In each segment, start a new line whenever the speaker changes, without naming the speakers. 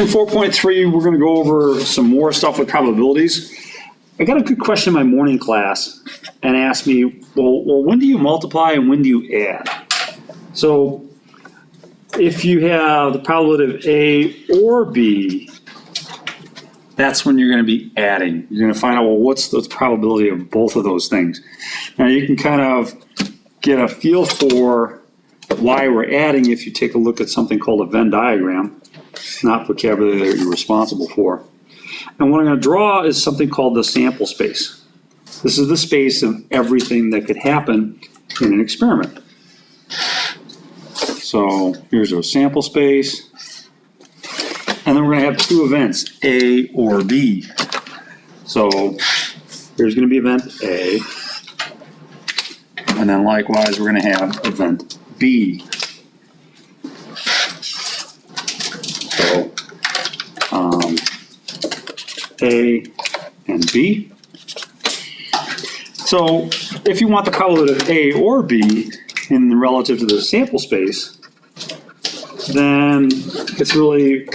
In 4.3, we're going to go over some more stuff with probabilities. I got a good question in my morning class and asked me, well, when do you multiply and when do you add? So if you have the probability of A or B, that's when you're going to be adding. You're going to find out, well, what's the probability of both of those things? Now you can kind of get a feel for why we're adding if you take a look at something called a Venn diagram. It's not vocabulary that you're responsible for. And what I'm going to draw is something called the sample space. This is the space of everything that could happen in an experiment. So here's our sample space. And then we're going to have two events, A or B. So here's going to be event A. And then likewise, we're going to have event B. So A and B. So if you want the probability of A or B in relative to the sample space, then it's really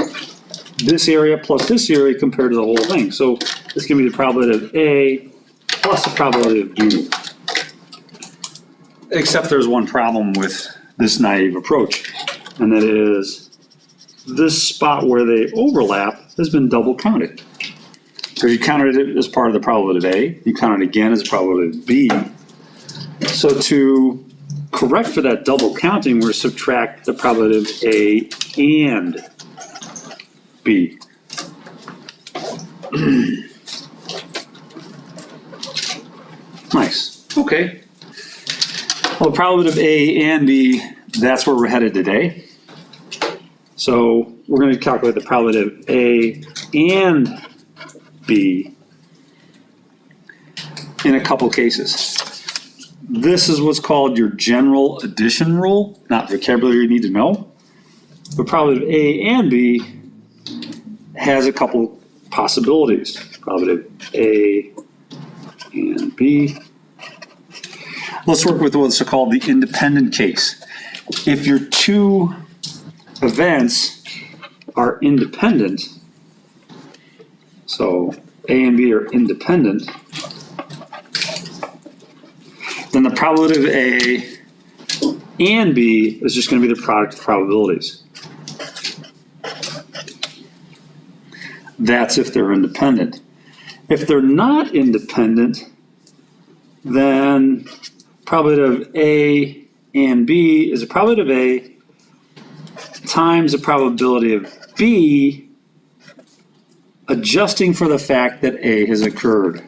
this area plus this area compared to the whole thing. So this can be the probability of A plus the probability of B. Except there's one problem with this naive approach, and that is this spot where they overlap has been double counted. So you counted it as part of the probability of A, you counted it again as probability of B. So to correct for that double counting, we're subtract the probability of A and B. Nice. Okay. Well, the probability of A and B, that's where we're headed today. So we're going to calculate the probability of A and B in a couple cases. This is what's called your general addition rule, not vocabulary you need to know. The probability of A and B has a couple possibilities. Probability of A and B. Let's work with what's called the independent case. If your two events are independent, so A and B are independent, then the probability of A and B is just going to be the product of probabilities. That's if they're independent. If they're not independent, then probability of A and B is the probability of A times the probability of B, adjusting for the fact that A has occurred.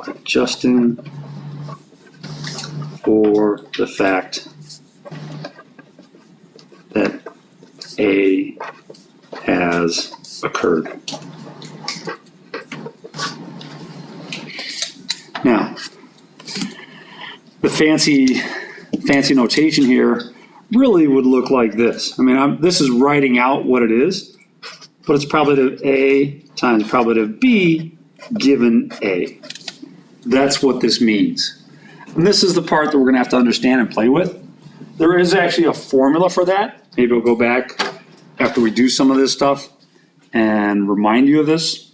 Adjusting for the fact that A has occurred. Now, the fancy notation here really would look like this. I mean, this is writing out what it is, but it's probability of A times probability of B given A. That's what this means. And this is the part that we're going to have to understand and play with. There is actually a formula for that. Maybe we'll go back after we do some of this stuff and remind you of this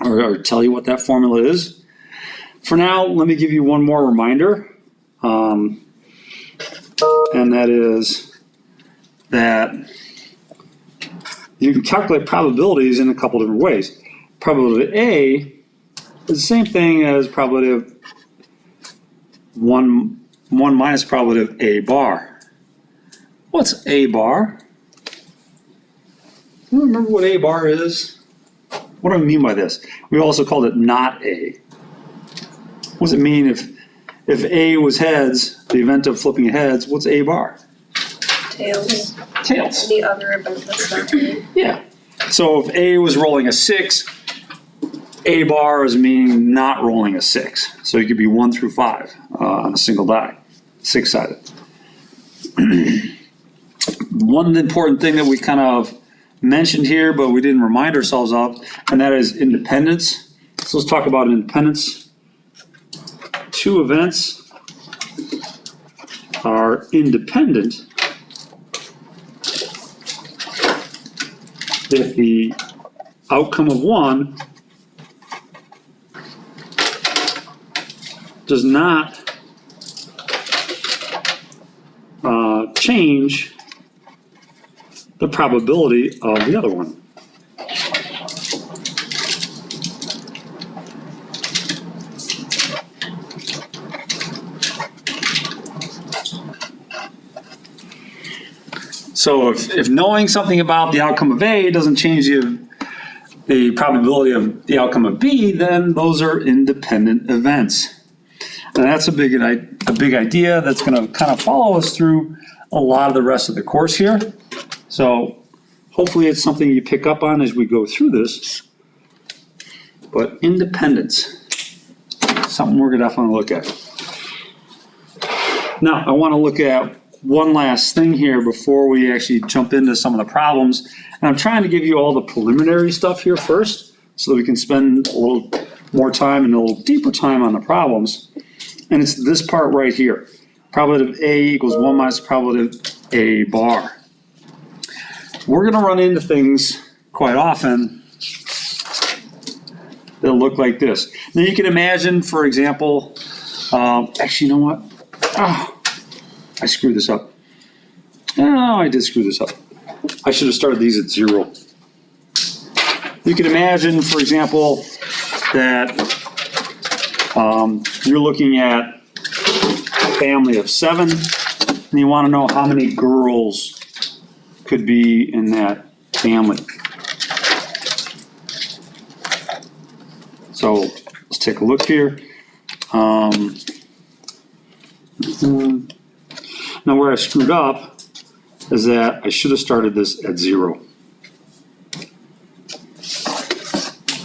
or tell you what that formula is. For now, let me give you one more reminder. And that is that you can calculate probabilities in a couple different ways. Probability of A is the same thing as probability of 1 minus probability of A bar. What's A bar? Do you remember what A bar is? What do I mean by this? We also called it not A. What does it mean if A was heads, the event of flipping heads, what's A bar?
Tails.
Tails.
The other event that's not A.
Yeah. So if A was rolling a 6, A bar is meaning not rolling a 6. So it could be 1 through 5 on a single die, 6-sided. One important thing that we kind of mentioned here, but we didn't remind ourselves of, and that is independence. So let's talk about independence. Two events are independent if the outcome of one does not change the probability of the other one. So if knowing something about the outcome of A doesn't change the probability of the outcome of B, then those are independent events. And that's a big idea that's going to kind of follow us through a lot of the rest of the course here. So hopefully it's something you pick up on as we go through this. But independence, something we're going to definitely look at. Now, I want to look at one last thing here before we actually jump into some of the problems. And I'm trying to give you all the preliminary stuff here first so that we can spend a little more time and a little deeper time on the problems. And it's this part right here. Probability of A equals 1 minus probability of A bar. We're going to run into things quite often that look like this. Now you can imagine, for example, actually, you know what? I screwed this up. Oh, I did screw this up. I should have started these at 0. You can imagine, for example, that you're looking at a family of 7, and you want to know how many girls could be in that family. So let's take a look here. Now where I screwed up is that I should have started this at 0.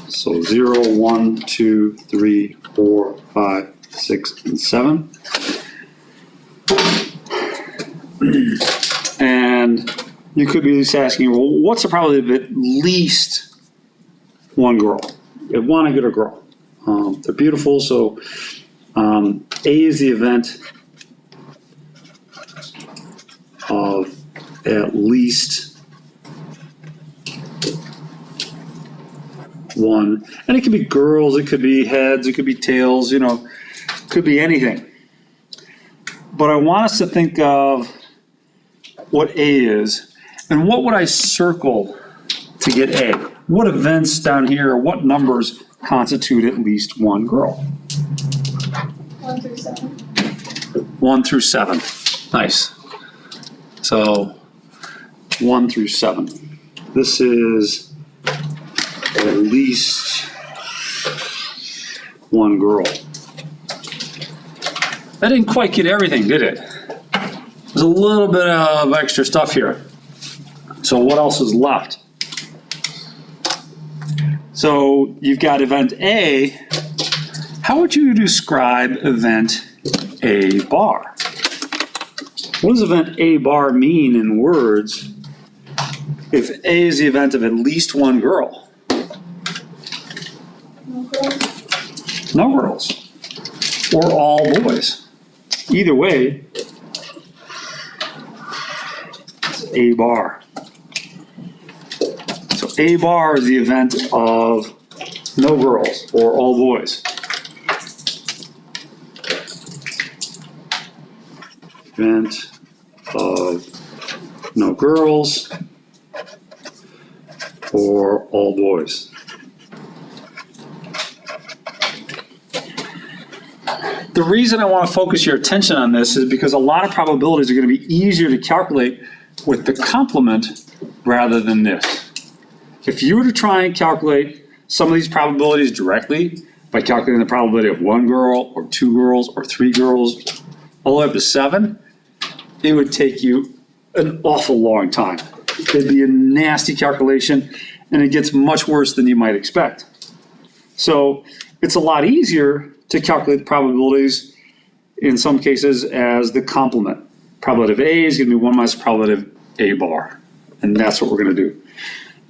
So 0, 1, 2, 3, 4, 5, 6, and 7. And you could be just asking, well, what's the probability of at least one girl? You want to get a girl. They're beautiful, so A is the event of at least one. And it could be girls, it could be heads, it could be tails, you know, it could be anything. But I want us to think of what A is, and what would I circle to get A? What events down here, or what numbers constitute at least one girl?
1 through 7.
1 through 7. Nice. So 1 through 7. This is at least one girl. That didn't quite get everything, did it? There's a little bit of extra stuff here. So what else is left? So you've got event A. How would you describe event A bar? What does event A bar mean in words if A is the event of at least one girl?
No girls.
No girls. Or all boys. Either way, it's A bar. So A bar is the event of no girls or all boys. Event of no girls or all boys. The reason I want to focus your attention on this is because a lot of probabilities are going to be easier to calculate with the complement rather than this. If you were to try and calculate some of these probabilities directly by calculating the probability of 1 girl or 2 girls or 3 girls all the way up to 7, it would take you an awful long time. It'd be a nasty calculation, and it gets much worse than you might expect. So it's a lot easier to calculate the probabilities in some cases as the complement. Probability of A is going to be 1 minus probability of A bar, and that's what we're going to do.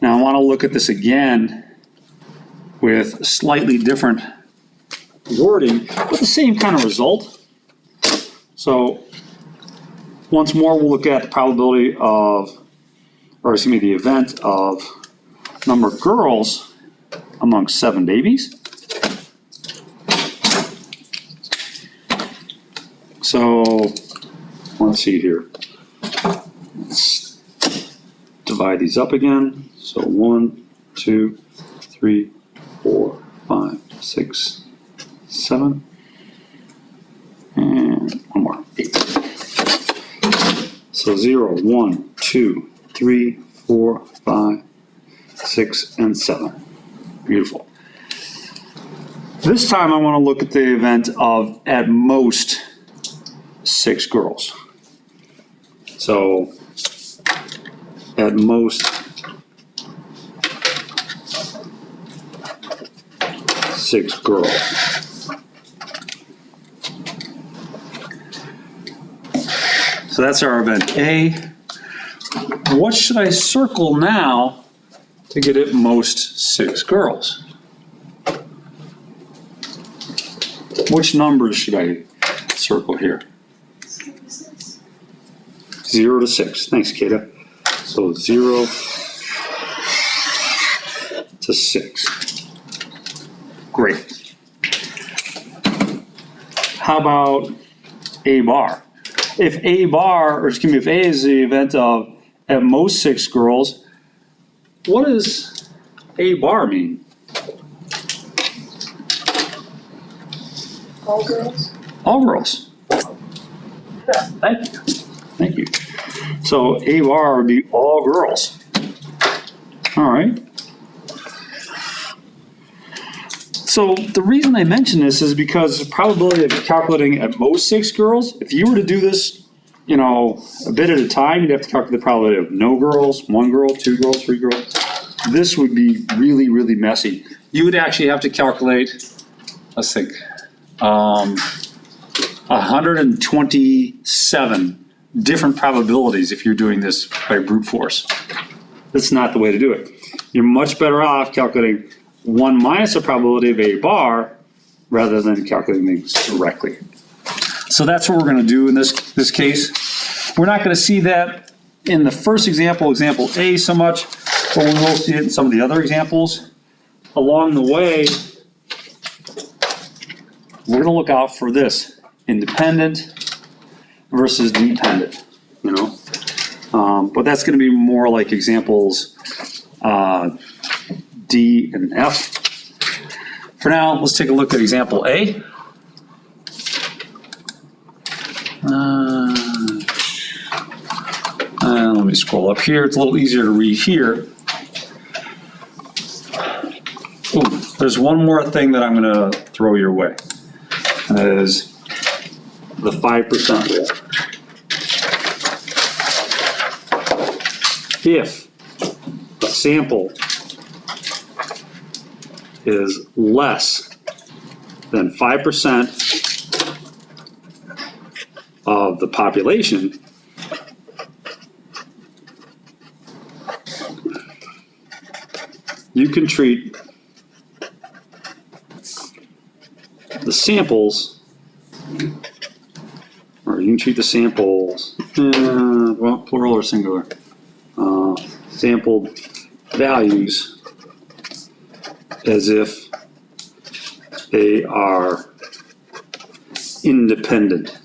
Now I want to look at this again with slightly different wording, but the same kind of result. So once more, we'll look at the probability of, or excuse me, the event of number of girls among 7 babies. So let's see here. Let's divide these up again. So 1, 2, 3, 4, 5, 6, 7, and one more, 8. So 0, 1, 2, 3, 4, 5, 6, and 7. Beautiful. This time I want to look at the event of at most 6 girls. So at most 6 girls. So that's our event A. What should I circle now to get at most 6 girls? Which numbers should I circle here? 0 to 6. Thanks, Kata. So 0 to 6. Great. How about A bar? If A bar, or excuse me, if A is the event of at most 6 girls, what does A bar mean?
All girls?
All girls. Yeah, thank you. Thank you. So A bar would be all girls. All right. So the reason I mention this is because the probability of calculating at most 6 girls, if you were to do this, you know, a bit at a time, you'd have to calculate the probability of no girls, 1 girl, 2 girls, 3 girls. This would be really, really messy. You would actually have to calculate, let's think, 127 different probabilities if you're doing this by brute force. That's not the way to do it. You're much better off calculating 1 minus the probability of A bar rather than calculating things directly. So that's what we're going to do in this case. We're not going to see that in the first example, example A, so much, but we will see it in some of the other examples. Along the way, we're going to look out for this, independent versus dependent, you know. But that's going to be more like examples D and F. For now, let's take a look at example A. Let me scroll up here. It's a little easier to read here. Ooh, there's one more thing that I'm going to throw your way, and that is the 5% rule. If a sample is less than 5% of the population, you can treat the samples, or you can treat the samples, well, plural or singular, sampled values as if they are independent.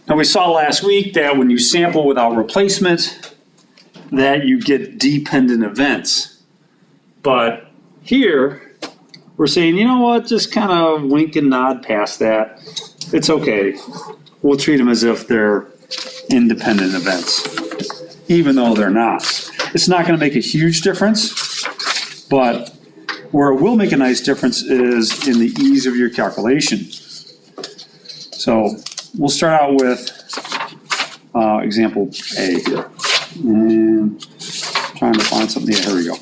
Now we saw last week that when you sample without replacement, that you get dependent events. But here, we're saying, you know what, just kind of wink and nod past that. It's okay. We'll treat them as if they're independent events, even though they're not. It's not going to make a huge difference, but where it will make a nice difference is in the ease of your calculation. So we'll start out with example A here. And trying to find something. Yeah, here we go.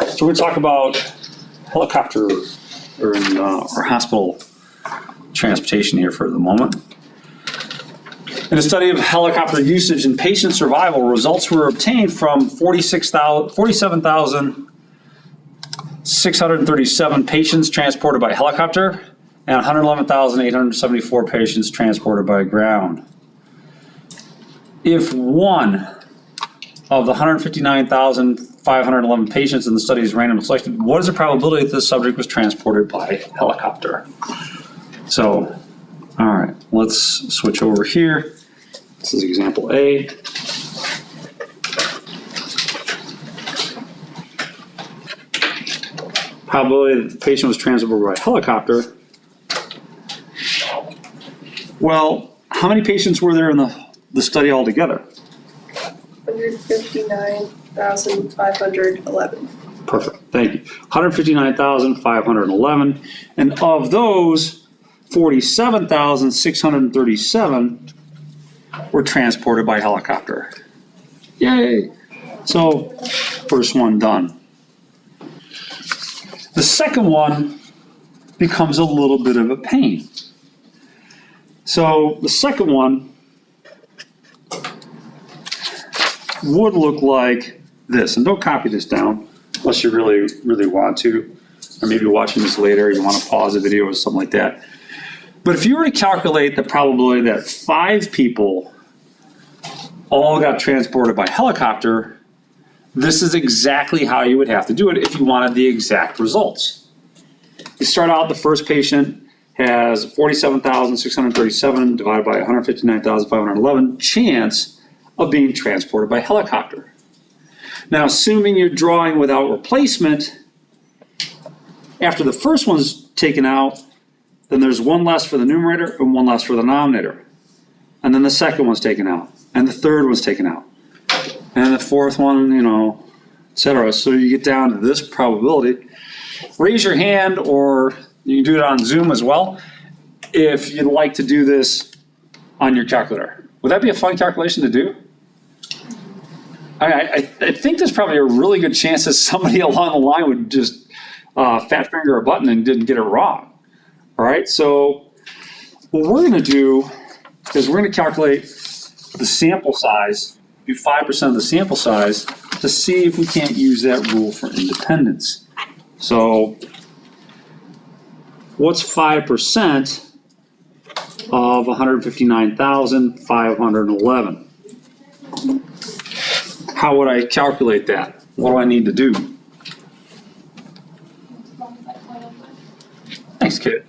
So we're going to talk about helicopter or hospital transportation here for the moment. In a study of helicopter usage and patient survival, results were obtained from 47,637 patients transported by helicopter and 111,874 patients transported by ground. If one of the 159,511 patients in the study is randomly selected, what is the probability that this subject was transported by helicopter? So, all right, let's switch over here. This is example A. Probability that the patient was transported by helicopter. Well, how many patients were there in the study altogether?
159,511.
Perfect, thank you. 159,511. And of those, 47,637 were transported by helicopter. Yay! So, first one done. The second one becomes a little bit of a pain. So, the second one would look like this. And don't copy this down unless you really, really want to. Or maybe watching this later, you want to pause the video or something like that. But if you were to calculate the probability that 5 people all got transported by helicopter, this is exactly how you would have to do it if you wanted the exact results. You start out, the first patient has 47,637 divided by 159,511 chance of being transported by helicopter. Now, assuming you're drawing without replacement, after the first one's taken out, then there's one less for the numerator and one less for the denominator. And then the second one's taken out, and the third one's taken out, and the fourth one, etc. So you get down to this probability. Raise your hand, or you can do it on Zoom as well, if you'd like to do this on your calculator. Would that be a fun calculation to do? I think there's probably a really good chance that somebody along the line would just fat finger a button and didn't get it wrong. All right, so what we're going to do is we're going to calculate the sample size, do 5% of the sample size, to see if we can't use that rule for independence. So what's 5% of 159,511? How would I calculate that? What do I need to do? Thanks, kid.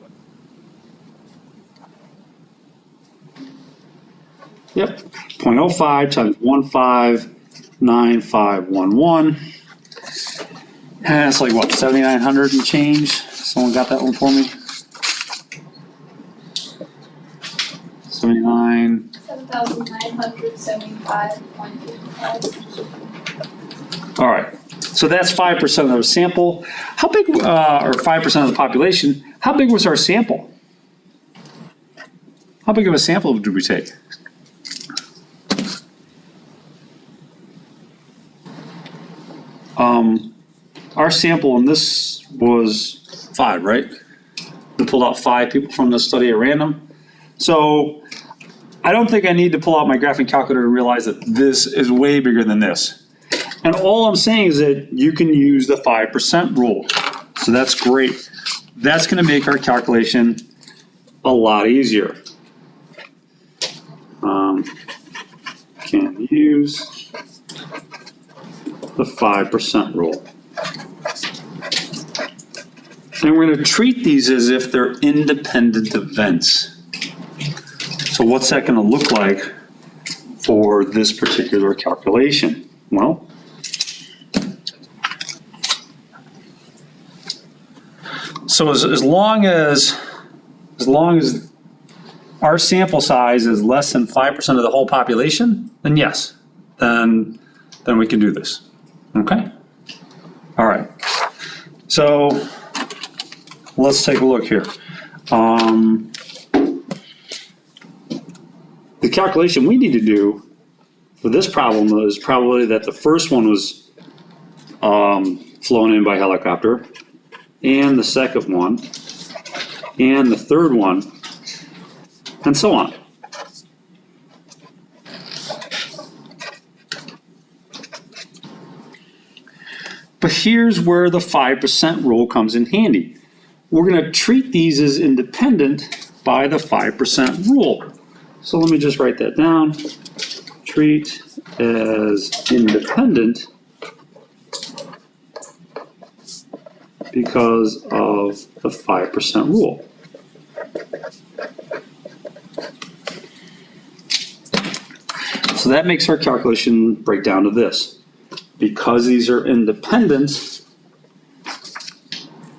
Yep, 0.05 times 159511. And that's like what, 7,900 and change? Someone got that one for me?
7,975.55.
All right, so that's 5% of the sample. How big, or 5% of the population, how big was our sample? How big of a sample did we take? Our sample in this was 5, right? We pulled out 5 people from the study at random. So I don't think I need to pull out my graphing calculator to realize that this is way bigger than this. And all I'm saying is that you can use the 5% rule. So that's great. That's going to make our calculation a lot easier. Can use the 5% rule. And we're going to treat these as if they're independent events. So what's that going to look like for this particular calculation? Well, so as long as our sample size is less than 5% of the whole population, then yes, then we can do this. Okay? All right. So let's take a look here. The calculation we need to do for this problem is probably that the first one was flown in by helicopter, and the second one, and the third one, and so on. But here's where the 5% rule comes in handy. we're gonna treat these as independent by the 5% rule. So let me just write that down. Treat as independent because of the 5% rule. So that makes our calculation break down to this. Because these are independent,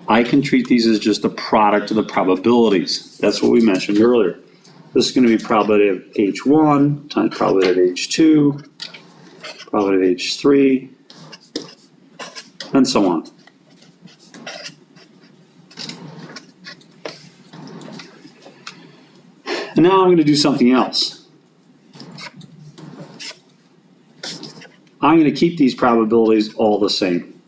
I can treat these as just a product of the probabilities. That's what we mentioned earlier. This is going to be probability of H1 times probability of H2, probability of H3, and so on. And now I'm going to do something else. I'm going to keep these probabilities all the same.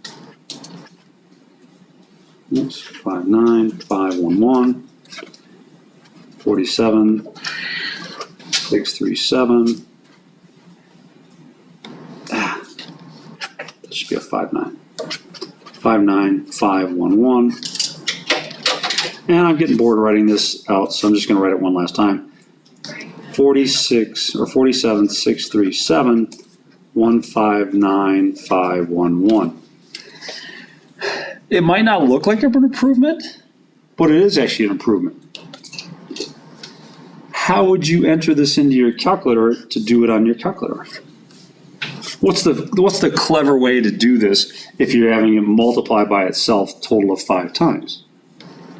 Oops, 5, 9, 5, 1, 1, 47, 6, 3, 7. That should be a 5, 9. 5, 9, 5, 1, 1. And I'm getting bored writing this out, so I'm just going to write it one last time. 46 or 47, 6, 3, 7. 1, 5, 9, 5, 1, 1. It might not look like an improvement, but it is actually an improvement. How would you enter this into your calculator to do it on your calculator? What's the clever way to do this if you're having it multiply by itself total of 5 times?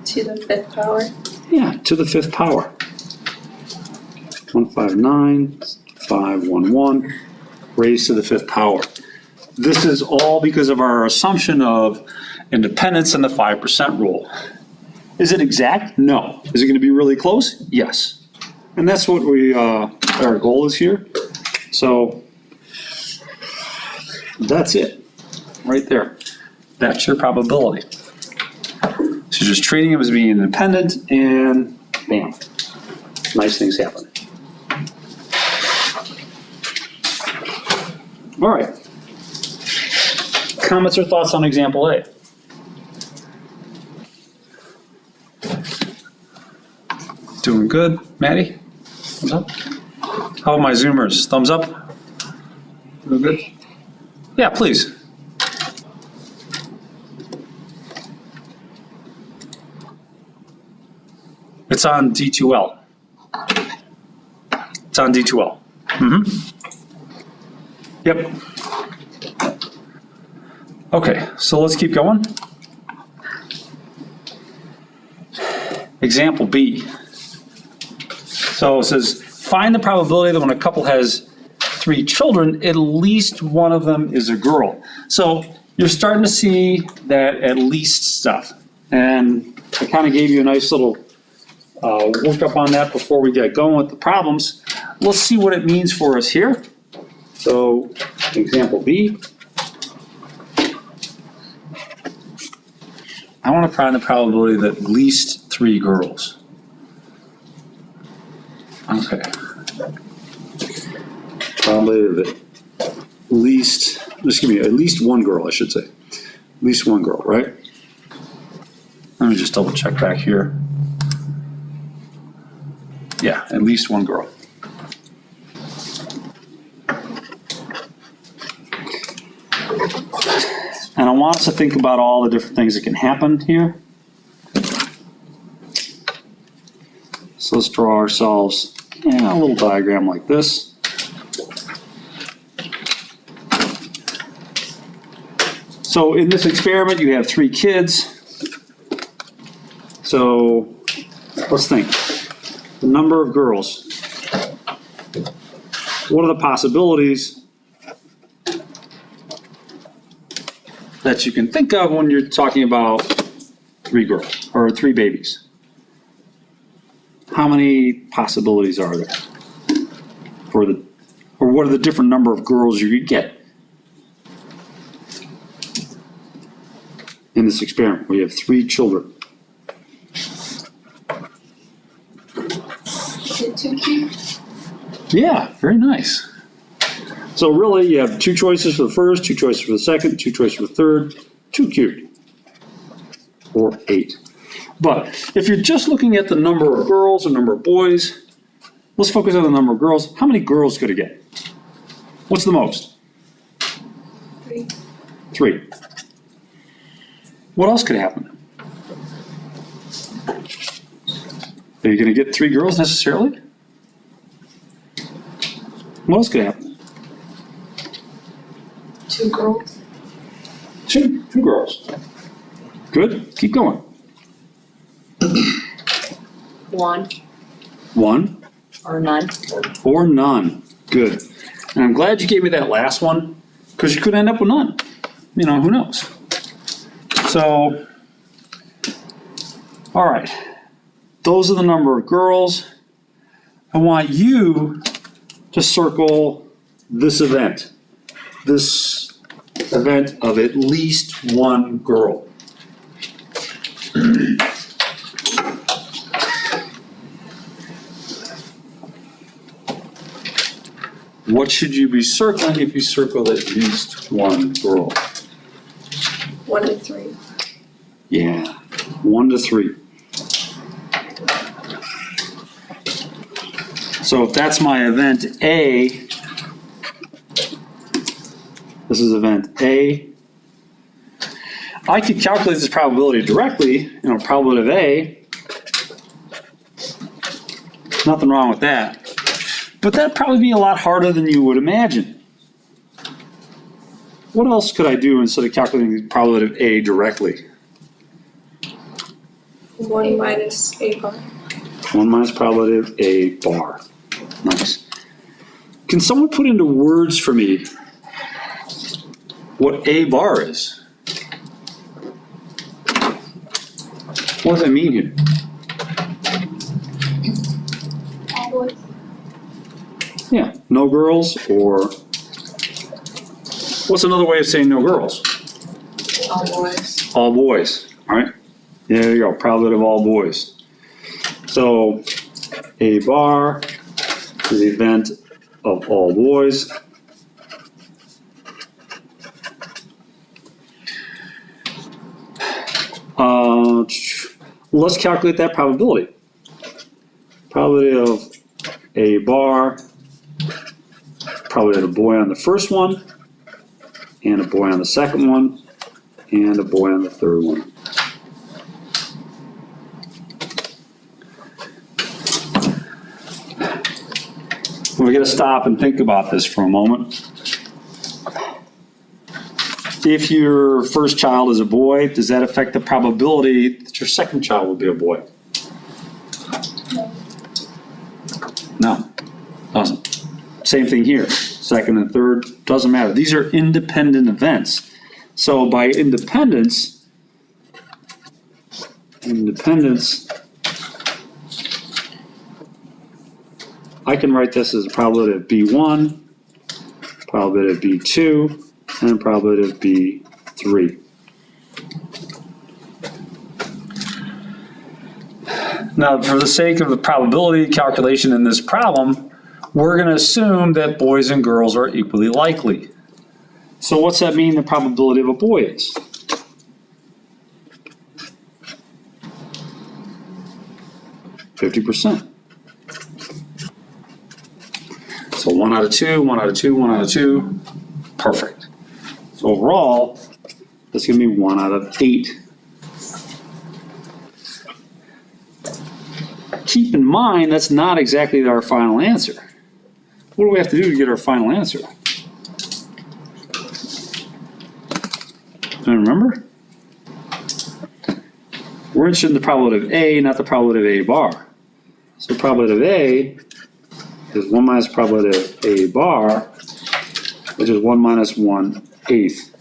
To the 5th power.
Yeah, to the 5th power. 1, 5, 9, 5, 1, 1. Raised to the 5th power. This is all because of our assumption of independence and the 5% rule. Is it exact? No. Is it going to be really close? Yes. And that's what our goal is here. So that's it, right there. That's your probability. So just treating them as being independent, and bam, nice things happen. All right. Comments or thoughts on example A? Doing good. Maddie? Thumbs up? How about my Zoomers? Thumbs up? Doing good? Yeah, please. It's on D2L. It's on D2L. Mm-hmm. Yep. Okay, so let's keep going. Example B. So it says, find the probability that when a couple has 3 children, at least one of them is a girl. So you're starting to see that at least stuff. And I kind of gave you a nice little workup on that before we get going with the problems. Let's see what it means for us here. So example B. I want to find the probability that at least 3 girls. Okay. Probability that at least, just give me at least 1 girl, I should say. At least 1 girl, right? Let me just double check back here. Yeah, at least 1 girl. And I want us to think about all the different things that can happen here. So let's draw ourselves a little diagram like this. So in this experiment, you have 3 kids. So let's think. The number of girls. What are the possibilities that you can think of when you're talking about 3 girls or 3 babies? How many possibilities are there for or what are the different number of girls you could get in this experiment? We have 3 children.
Is it 2 cubed?
Yeah, very nice. So really, you have 2 choices for the first, 2 choices for the second, 2 choices for the third, 2 cubed, or 8. But if you're just looking at the number of girls or number of boys, let's focus on the number of girls. How many girls could it get? What's the most?
3.
3. What else could happen? Are you going to get 3 girls necessarily? What else could happen?
2 girls.
Two girls. Good. Keep going.
1
1
or none.
or none. Good. And I'm glad you gave me that last one because you could end up with none. You know, who knows? So, all right. Those are the number of girls. I want you to circle this event. This event of at least 1 girl. What should you be circling if you circle at least 1 girl?
1 to 3.
Yeah, 1 to 3. So if that's my event A, this is event A, I could calculate this probability directly, probability of A. Nothing wrong with that. But that'd probably be a lot harder than you would imagine. What else could I do instead of calculating the probability of A directly?
1 minus A bar.
1 minus probability of A bar. Nice. Can someone put into words for me what A bar is? What does that mean here?
All boys.
Yeah, no girls, or what's another way of saying no girls?
All boys.
All boys. All right. There you go. Probability of all boys. So A bar is the event of all boys. Let's calculate that probability. Probability of A bar, probability of a boy on the first one, and a boy on the second one, and a boy on the third one. We're going to stop and think about this for a moment. If your first child is a boy, does that affect the probability that your second child will be a boy? No, doesn't. Same thing here. Second and third, doesn't matter. These are independent events. So by independence, I can write this as a probability of B1, probability of B2, and probability of B3. Now, for the sake of the probability calculation in this problem, we're going to assume that boys and girls are equally likely. So what's that mean the probability of a boy is? %. So 1 out of 2, 1 out of 2, 1 out of 2. Perfect. So overall, that's going to be 1 out of 8. Keep in mind, that's not exactly our final answer. What do we have to do to get our final answer? Do you remember? We're interested in the probability of A, not the probability of A bar. So probability of A is 1 minus probability of A bar, which is 1 minus 1/8.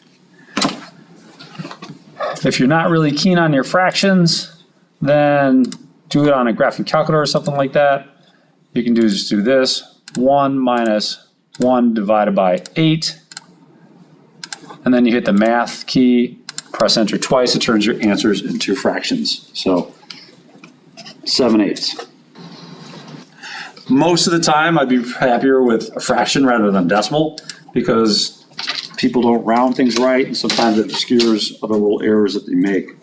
If you're not really keen on your fractions, then do it on a graphing calculator or something like that. You can just do this, 1 minus 1 divided by 8. And then you hit the math key, press enter twice, it turns your answers into fractions. So 7/8. Most of the time, I'd be happier with a fraction rather than decimal because people don't round things right, and sometimes it obscures other little errors that they make.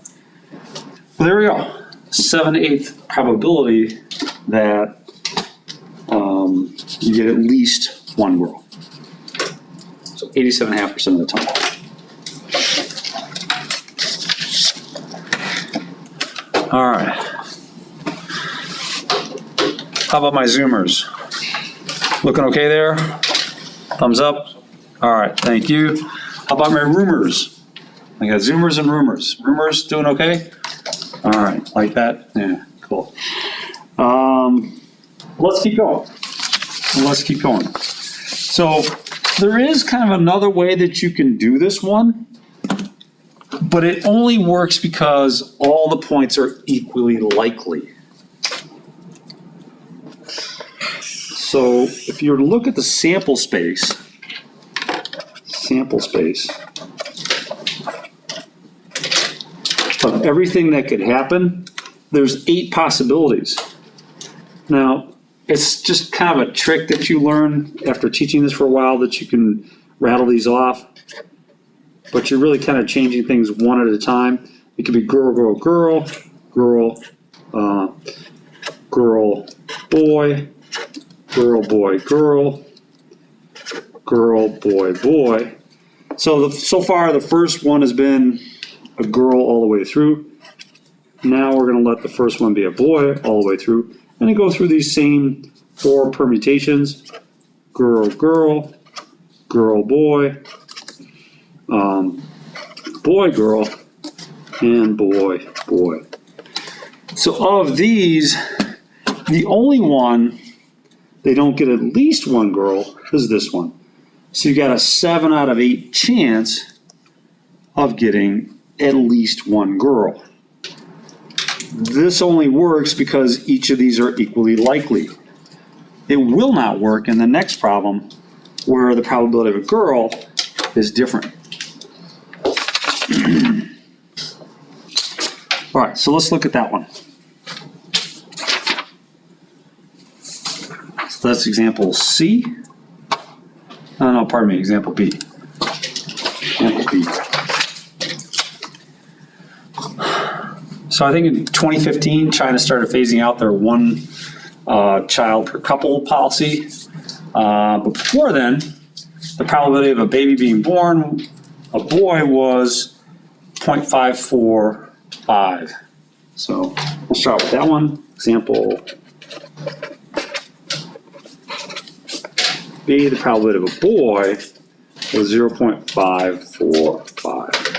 Well, there we go. 7/8 probability that you get at least one girl. So 87.5% of the time. All right. How about my Zoomers? Looking okay there? Thumbs up? All right, thank you. How about my Roomers? I got Zoomers and Roomers. Roomers doing okay? All right, like that? Yeah, cool. Let's keep going. Let's keep going. So there is kind of another way that you can do this one, but it only works because all the points are equally likely. So if you look at the sample space of everything that could happen, there's 8 possibilities. Now, it's just kind of a trick that you learn after teaching this for a while that you can rattle these off, but you're really kind of changing things one at a time. It could be girl, girl, girl, girl, girl, boy, girl, boy, girl, girl, boy, boy. So far, the first one has been a girl all the way through. Now we're going to let the first one be a boy all the way through, and then go through these same 4 permutations: girl, girl, girl, boy, boy, girl, and boy, boy. So of these, the only one they don't get at least one girl is this one. So you got a 7 out of 8 chance of getting at least one girl. This only works because each of these are equally likely. It will not work in the next problem where the probability of a girl is different. All right, so let's look at that one. So that's example C. Oh, no, pardon me, example B. Example B. So I think in 2015, China started phasing out their one child per couple policy. But before then, the probability of a baby being born, a boy, was 0.545. So we'll start with that one. Example B, the probability of a boy was 0.545.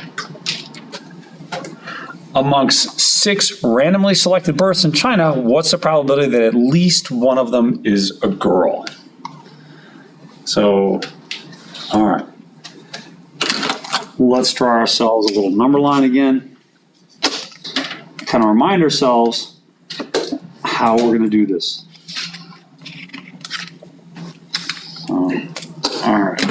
Amongst 6 randomly selected births in China, what's the probability that at least one of them is a girl? So, all right. Let's draw ourselves a little number line again. Kind of remind ourselves how we're going to do this. All right.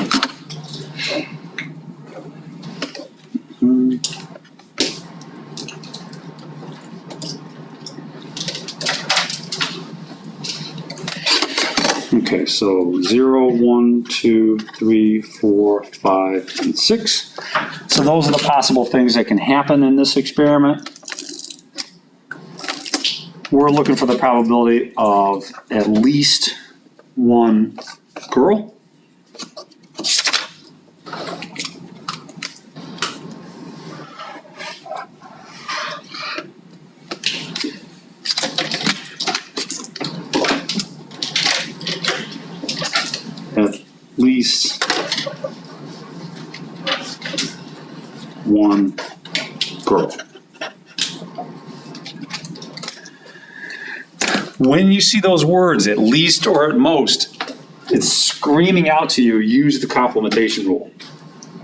Okay, so 0, 1, 2, 3, 4, 5, and 6. So those are the possible things that can happen in this experiment. We're looking for the probability of at least one girl. At least one girl. When you see those words, at least or at most, it's screaming out to you, use the complementation rule.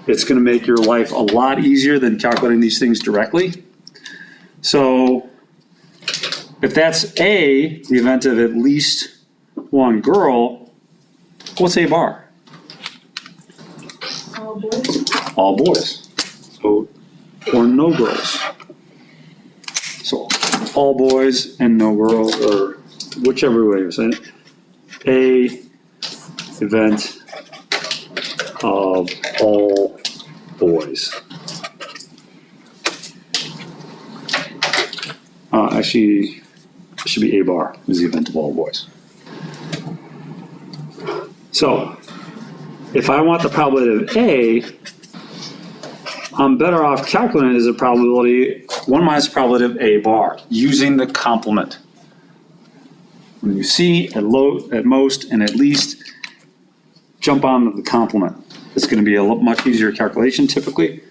It's going to make your life a lot easier than calculating these things directly. So if that's A, the event of at least one girl, what's A bar?
All boys.
All boys. So, or no girls. So all boys and no girls, or whichever way you're saying it. A event of all boys. Actually, it should be A bar is the event of all boys. So if I want the probability of A, I'm better off calculating as a probability, 1 minus the probability of A bar, using the complement. When you see at most and at least, jump on the complement. It's going to be a much easier calculation typically.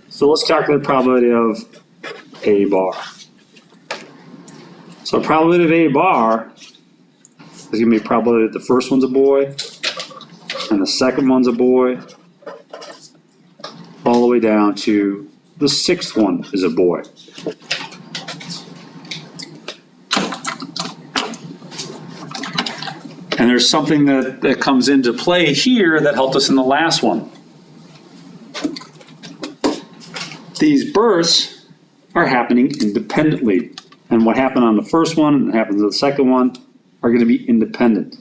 So let's calculate probability of A bar. So probability of A bar is going to be probability that the first one's a boy and the second one's a boy, all the way down to the sixth one is a boy. And there's something that comes into play here that helped us in the last one. These births are happening independently. And what happened on the first one and happens on the second one are going to be independent.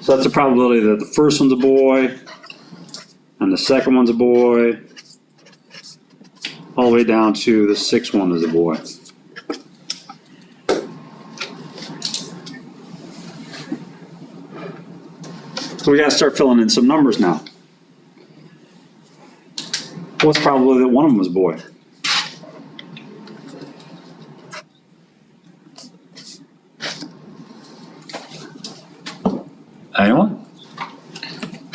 So that's the probability that the first one's a boy and the second one's a boy, all the way down to the sixth one is a boy. So we got to start filling in some numbers now. What's the probability that one of them is a boy? Anyone?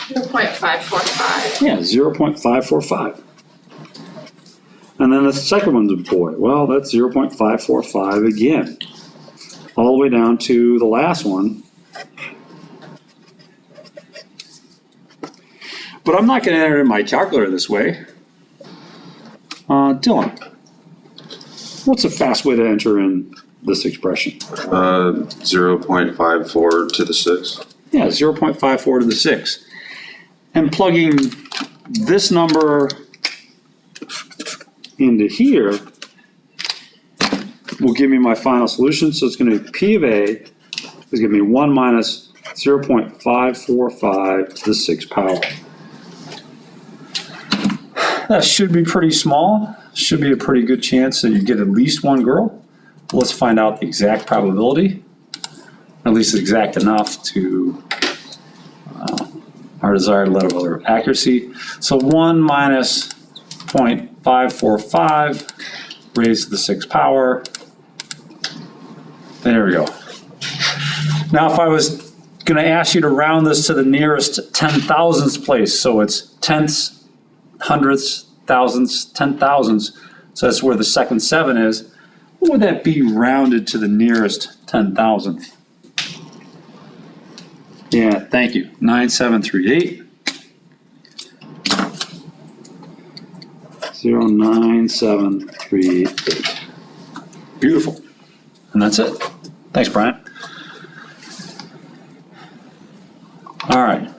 0.545.
Yeah, 0.545. And then the second one's a boy. Well, that's 0.545 again. All the way down to the last one. But I'm not going to enter in my calculator this way. Dylan, what's a fast way to enter in this expression?
0.54 to the 6.
Yeah, 0.54 to the 6. And plugging this number into here will give me my final solution. So it's going to be P of A is going to be 1 minus 0.545 to the 6th power. That should be pretty small. Should be a pretty good chance that you get at least one girl. Let's find out the exact probability, at least exact enough to our desired level of accuracy. So 1 minus 0.545 raised to the 6th power. There we go. Now if I was going to ask you to round this to the nearest 10,000ths place, so it's tenths, hundredths, thousandths, 10,000ths, so that's where the second 7 is, what would that be rounded to the nearest 10,000th? Yeah, thank you. 9738. 09738. Beautiful. And that's it. Thanks, Brian. All right.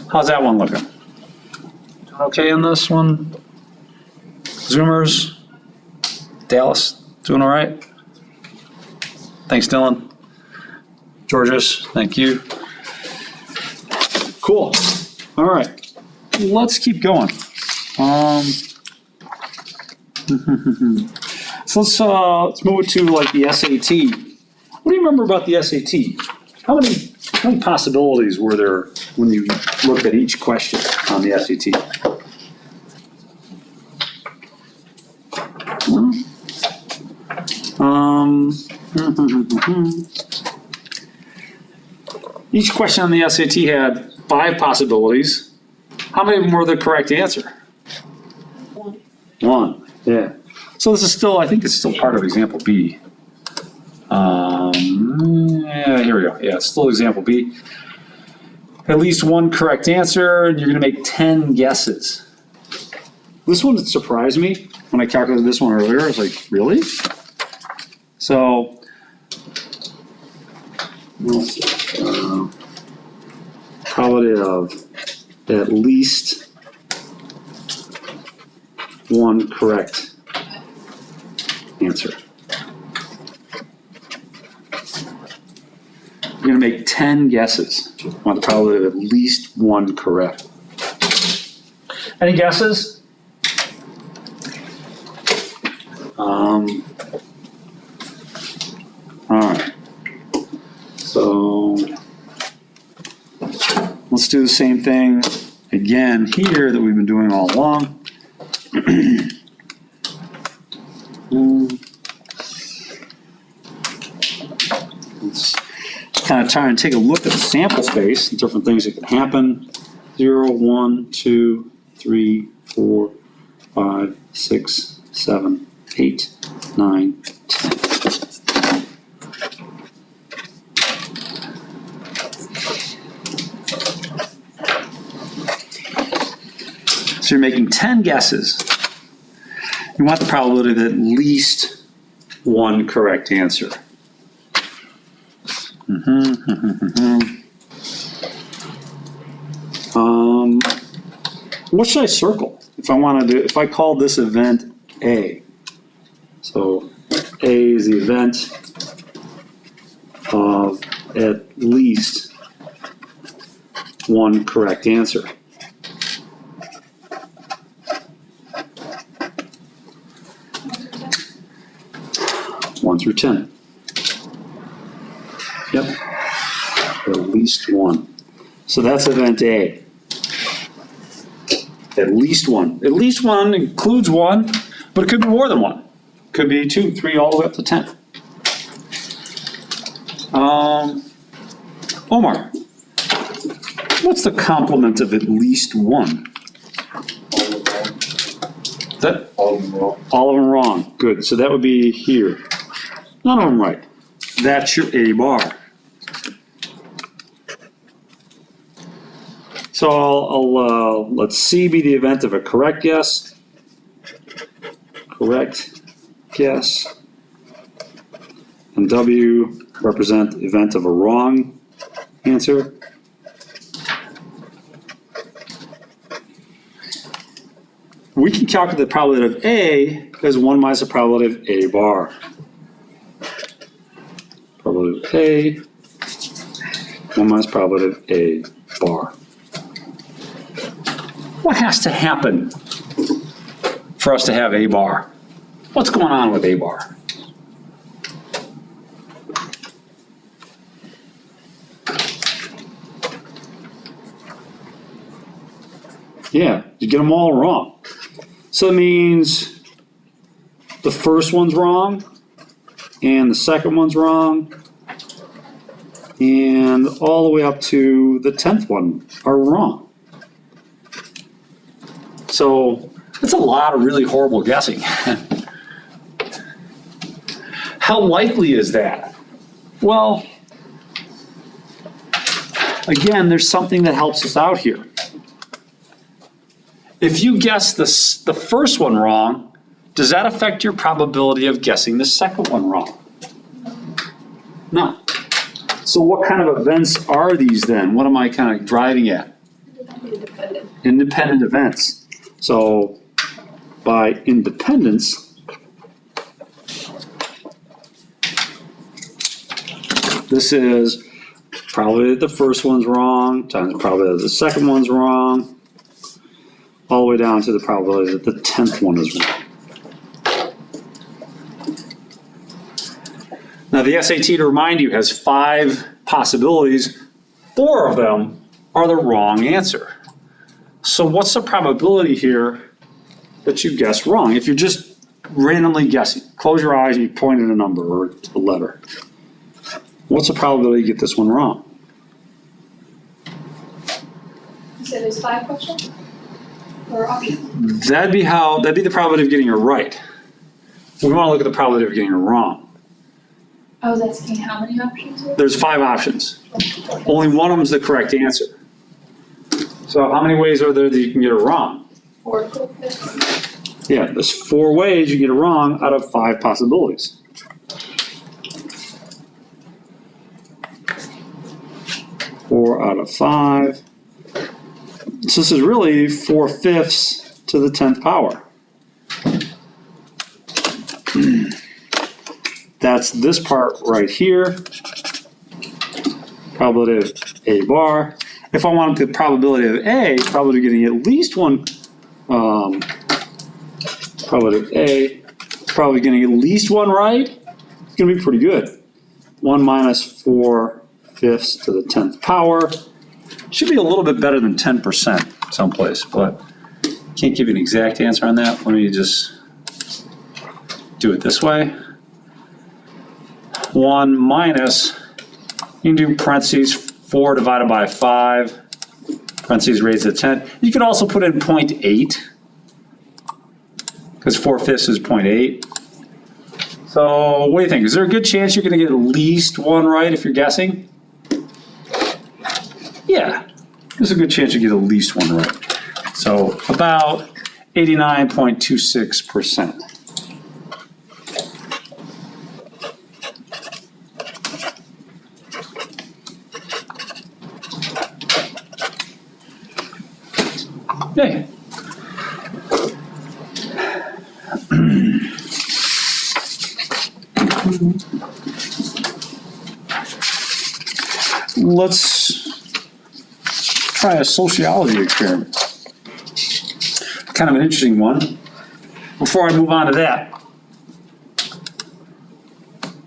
How's that one looking? Okay on this one? Zoomers? Dallas, doing all right? Thanks, Dylan. Georges, thank you. Cool. All right. Let's keep going. So let's move it to like the SAT. What do you remember about the SAT? How many possibilities were there when you looked at each question on the SAT? Each question on the SAT had 5 possibilities. How many of them were the correct answer? 1. Yeah. So this is still, I think it's still part of example B. Yeah, here we go. Yeah, it's still example B. At least 1 correct answer, and you're going to make 10 guesses. This one surprised me when I calculated this one earlier. I was like, really? So, let's see. Probability of at least 1 correct answer. You're gonna make 10 guesses. You want the probability of at least one correct. Any guesses? All right. So let's do the same thing again here that we've been doing all along. Let's kind of try and take a look at the sample space and different things that can happen. 0, 1, 2, 3, 4, 5, 6, 7, 8, 9, 10. So you're making 10 guesses. You want the probability of at least one correct answer. What should I circle if I want to do? If I call this event A, so A is the event of at least one correct answer. One through 10. Yep. At least one. So that's event A. At least one. At least one includes one, but it could be more than one. Could be 2, 3, all the way up to 10. Omar, what's the complement of at least one? That
All of them wrong.
all of them wrong. Good. So that would be here. None of them right. That's your A bar. So I'll let C be the event of a correct guess. Correct guess. And W represent the event of a wrong answer. We can calculate the probability of A as 1 minus the probability of A bar. Probability of A, 1 minus probability of A bar. What has to happen for us to have A bar? What's going on with A bar? Yeah, you get them all wrong. So it means the first one's wrong, and the second one's wrong, and all the way up to the 10th one are wrong. So it's a lot of really horrible guessing. How likely is that? Well, again, there's something that helps us out here. If you guess the first one wrong, does that affect your probability of guessing the second one wrong? No. So what kind of events are these then? What am I kind of driving at?
Independent.
Independent events. So by independence, this is probably the first one's wrong times probably the second one's wrong, all the way down to the probability that the 10th one is wrong. Now the SAT, to remind you, has 5 possibilities. 4 of them are the wrong answer. So what's the probability here that you guess wrong? If you're just randomly guessing, close your eyes and you point at a number or a letter. What's the probability you get this one wrong?
You said there's 5 questions? Or options?
That'd be the probability of getting it right. We want to look at the probability of getting it wrong.
I was asking how many options were there?
There's 5 options. Only one of them is the correct answer. So how many ways are there that you can get it wrong?
4.
Yeah, there's 4 ways you get it wrong out of 5 possibilities. Four out of 5. So this is really 4/5 to the 10th power. That's this part right here. probability of A bar. If I wanted the probability of A, probability of getting at least one, probability of A, probably getting at least one right, it's gonna be pretty good. 1 minus 4/5 to the 10th power. Should be a little bit better than 10% someplace, but can't give you an exact answer on that. Let me just do it this way. 1 minus, you can do parentheses 4 divided by 5, parentheses raised to 10. You could also put in 0.8, because 4/5 is 0.8. So what do you think? Is there a good chance you're going to get at least one right if you're guessing? Yeah, there's a good chance you get at least one right. So about 89.26%. Hey. Let's try a sociology experiment. Kind of an interesting one. Before I move on to that,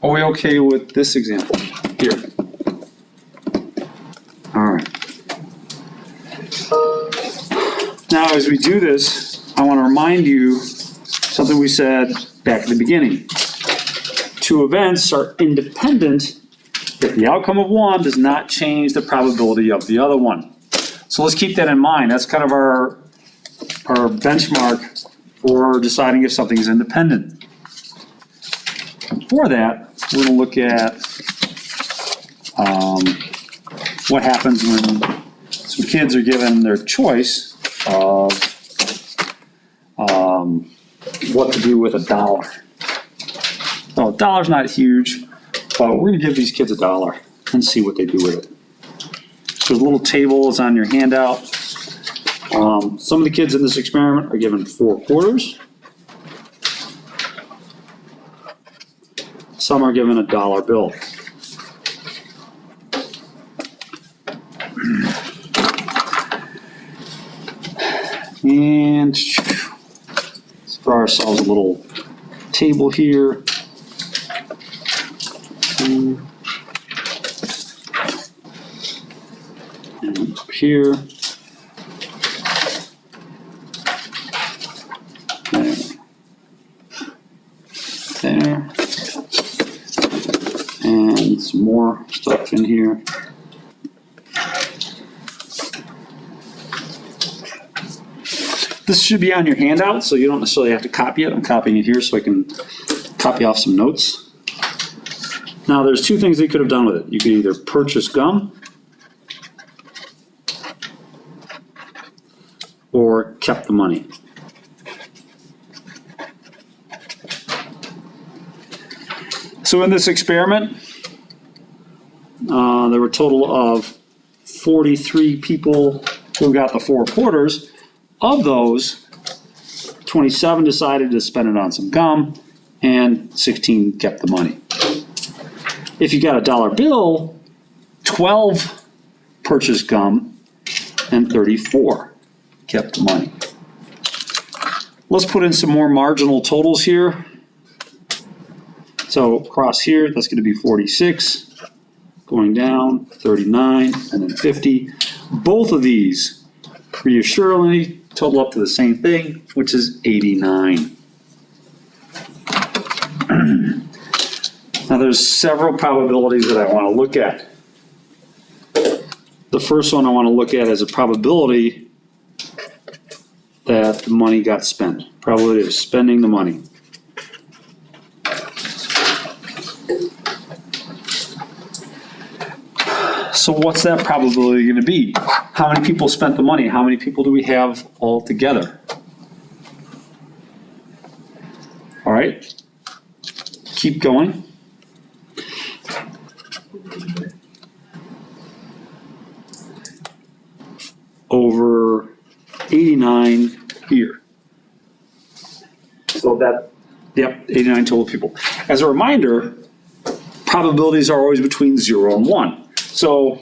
are we okay with this example here? All right. Now, as we do this, I want to remind you something we said back at the beginning. Two events are independent if the outcome of one does not change the probability of the other one. So let's keep that in mind. That's kind of our benchmark for deciding if something is independent. And for that, we're going to look at what happens when some kids are given their choice of what to do with $1. So $1's not huge, but we're going to give these kids $1 and see what they do with it. So the little table is on your handout. Some of the kids in this experiment are given 4 quarters. Some are given $1 bill. And let's draw ourselves a little table here. And up here. There. And some more stuff in here. This should be on your handout, so you don't necessarily have to copy it. I'm copying it here so I can copy off some notes. Now, there's 2 things they could have done with it. You could either purchase gum or kept the money. So in this experiment, there were a total of 43 people who got the 4 quarters. Of those, 27 decided to spend it on some gum, and 16 kept the money. If you got a $1 bill, 12 purchased gum, and 34 kept the money. Let's put in some more marginal totals here. So across here, that's going to be 46, going down, 39, and then 50. Both of these reassuringly total up to the same thing, which is 89. Now there's several probabilities that I want to look at. The first one I want to look at is a probability that the money got spent. Probability of spending the money. So what's that probability going to be? How many people spent the money? How many people do we have all together? All right, keep going. Over 89 here. So that, yep, 89 total people. As a reminder, probabilities are always between 0 and 1. So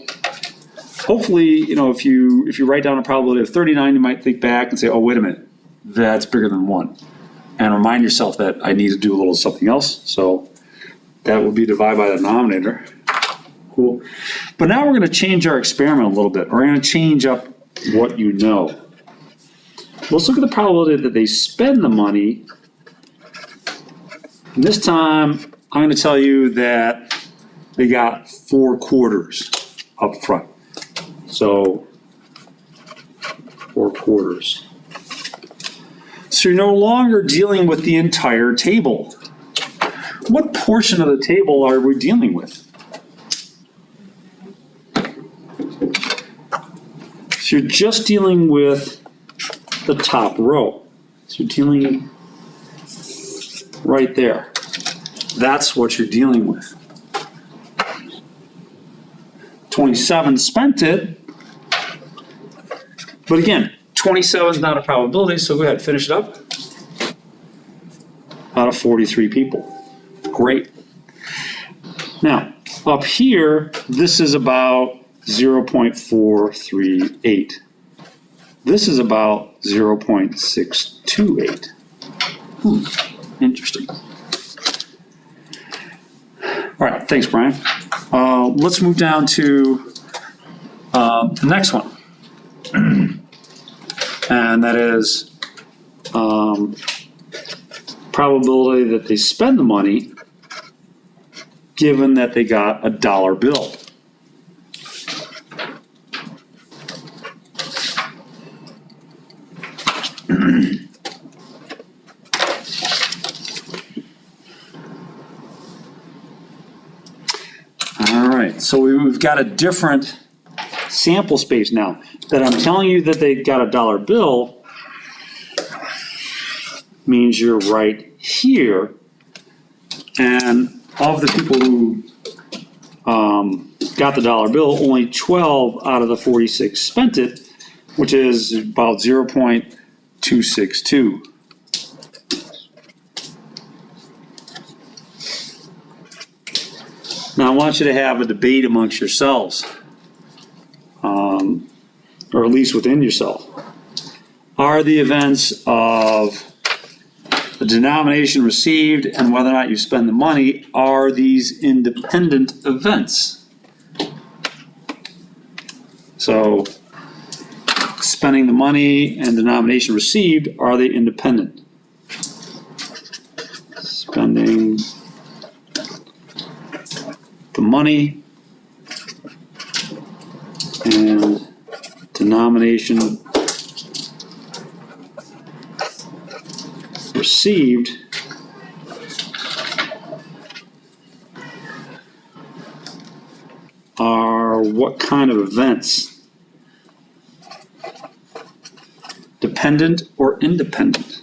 hopefully, if you write down a probability of 39, you might think back and say, oh, wait a minute, that's bigger than 1. And remind yourself that I need to do a little something else. So that would be divide by the denominator. Cool. But now we're going to change our experiment a little bit. We're going to change up what you know. Let's look at the probability that they spend the money. And this time, I'm going to tell you that they got 4 quarters up front. So 4 quarters. So you're no longer dealing with the entire table. What portion of the table are we dealing with? So you're just dealing with the top row. So you're dealing right there. That's what you're dealing with. 27 spent it. But again, 27 is not a probability, so go ahead, finish it up. Out of 43 people. Great. Now, up here, this is about 0.438. This is about 0.628. Interesting. All right, thanks, Brian. Let's move down to the next one. And that is probability that they spend the money given that they got a dollar bill. All right, so we've got a different sample space now. That I'm telling you that they got a dollar bill means you're right here. And of the people who got the dollar bill, only 12 out of the 46 spent it, which is about 0.262. Now I want you to have a debate amongst yourselves, or at least within yourself. Are the events of the denomination received and whether or not you spend the money, are these independent events? So spending the money and denomination received, are they independent? Spending the money and denomination received are what kind of events? Dependent or independent?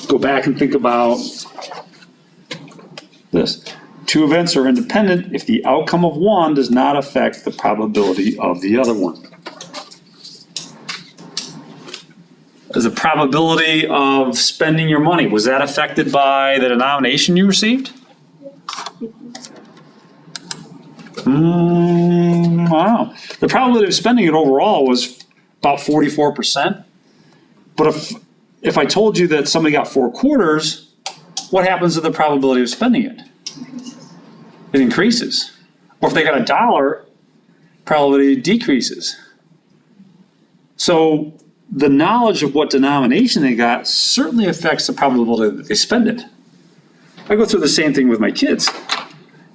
Go back and think about this. 2 events are independent if the outcome of one does not affect the probability of the other one. Is the probability of spending your money, was that affected by the denomination you received? Wow. The probability of spending it overall was about 44%. But if I told you that somebody got 4 quarters, what happens to the probability of spending it? It increases. Or if they got a dollar, probability decreases. So the knowledge of what denomination they got certainly affects the probability that they spend it. I go through the same thing with my kids.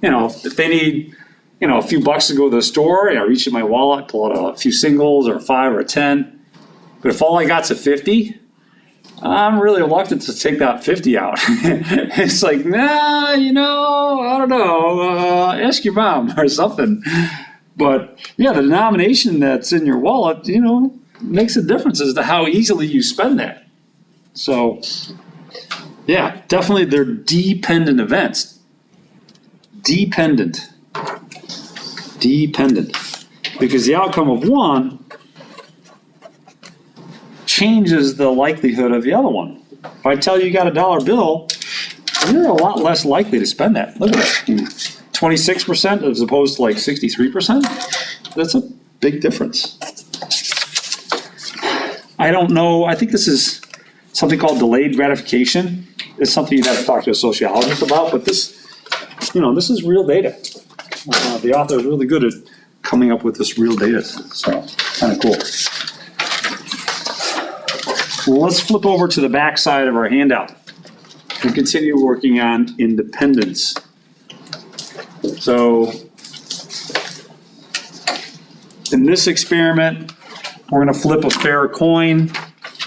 If they need, a few bucks to go to the store, I reach in my wallet, pull out a few singles or a 5 or a 10. But if all I got's a 50, I'm really reluctant to take that 50 out. It's like, nah, I don't know, ask your mom or something. But yeah, the denomination that's in your wallet, makes a difference as to how easily you spend that. So yeah, definitely they're dependent events. Dependent dependent. Because the outcome of one changes the likelihood of the other one. If I tell you got a dollar bill, you're a lot less likely to spend that. Look at that. 26% as opposed to like 63%. That's a big difference. I don't know. I think this is something called delayed gratification. It's something you'd have to talk to a sociologist about, but this, this is real data. The author is really good at coming up with this real data, so kind of cool. Well, let's flip over to the back side of our handout and continue working on independence. So in this experiment, we're going to flip a fair coin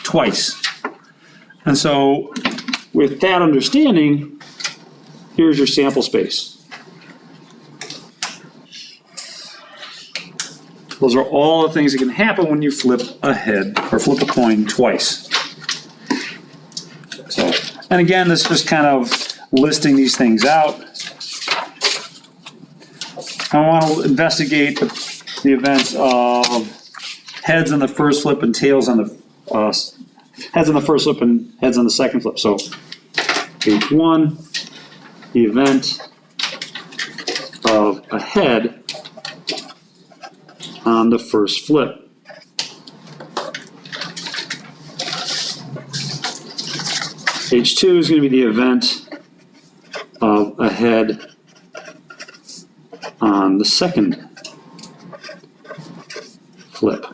twice. And so with that understanding, here's your sample space. Those are all the things that can happen when you flip a head or flip a coin twice. So, and again, this is just kind of listing these things out. I want to investigate the events of heads on the first flip and tails on the heads on the first flip and heads on the second flip. So page 1, the event of a head on the first flip. Page 2 is going to be the event of a head on the second flip.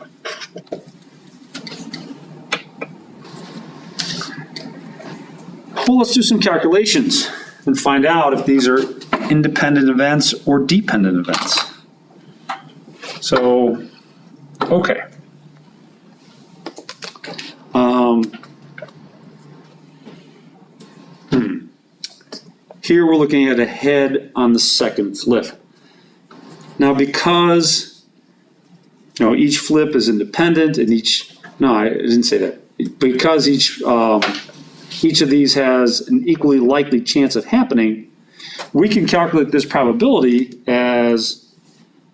Well, let's do some calculations and find out if these are independent events or dependent events. So, okay. Here we're looking at a head on the second flip. Now, because each flip is independent and I didn't say that. Because each of these has an equally likely chance of happening, we can calculate this probability as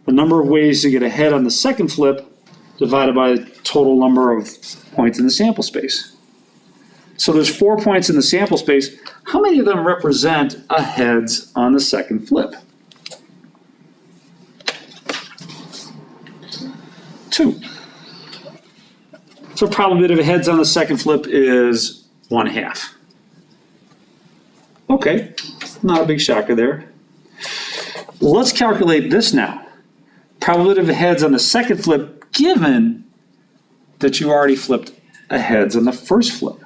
the number of ways to get a head on the second flip divided by the total number of points in the sample space. So there's 4 points in the sample space. How many of them represent a heads on the second flip? 2. So probability of heads on the second flip is 1/2. Okay, not a big shocker there. Let's calculate this now. Probability of heads on the second flip given that you already flipped a heads on the first flip.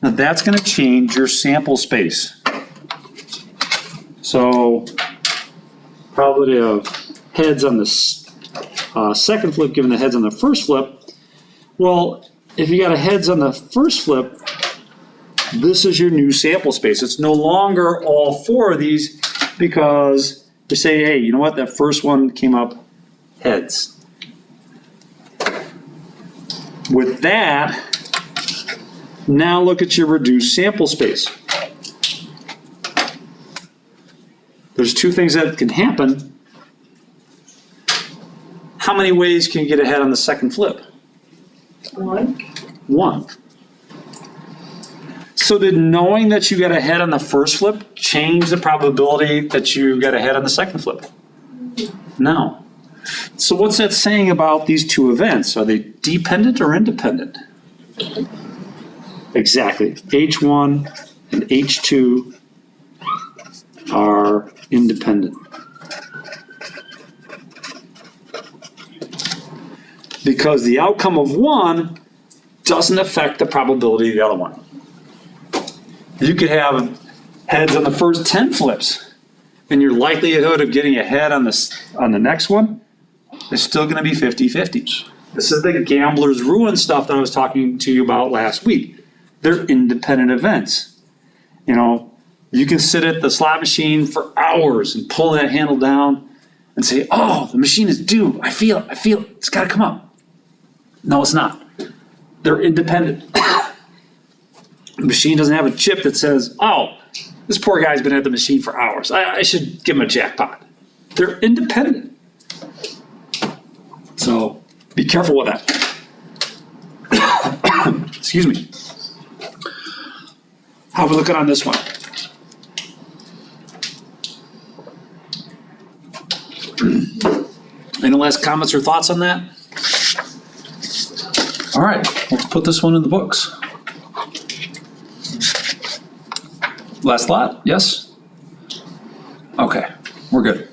Now that's going to change your sample space. So probability of heads on the second flip given the heads on the first flip. Well, if you got a heads on the first flip, this is your new sample space. It's no longer all 4 of these because you say, hey, you know what? That first one came up heads. With that, now look at your reduced sample space. There's 2 things that can happen. How many ways can you get ahead on the second flip? 1. So did knowing that you got ahead on the first flip change the probability that you got ahead on the second flip? No. So what's that saying about these 2 events? Are they dependent or independent? Exactly. H1 and H2 are independent. Because the outcome of one doesn't affect the probability of the other one. You could have heads on the first 10 flips, and your likelihood of getting ahead on the next one is still going to be 50-50. This is the gambler's ruin stuff that I was talking to you about last week. They're independent events. You know, you can sit at the slot machine for hours and pull that handle down and say, oh, the machine is due. I feel it. It's got to come up. No, it's not. They're independent. The machine doesn't have a chip that says, oh, this poor guy's been at the machine for hours. I should give him a jackpot. They're independent. So be careful with that. Excuse me. How are we looking on this one? Any last comments or thoughts on that? All right, let's put this one in the books. Last lot, yes? Okay, we're good.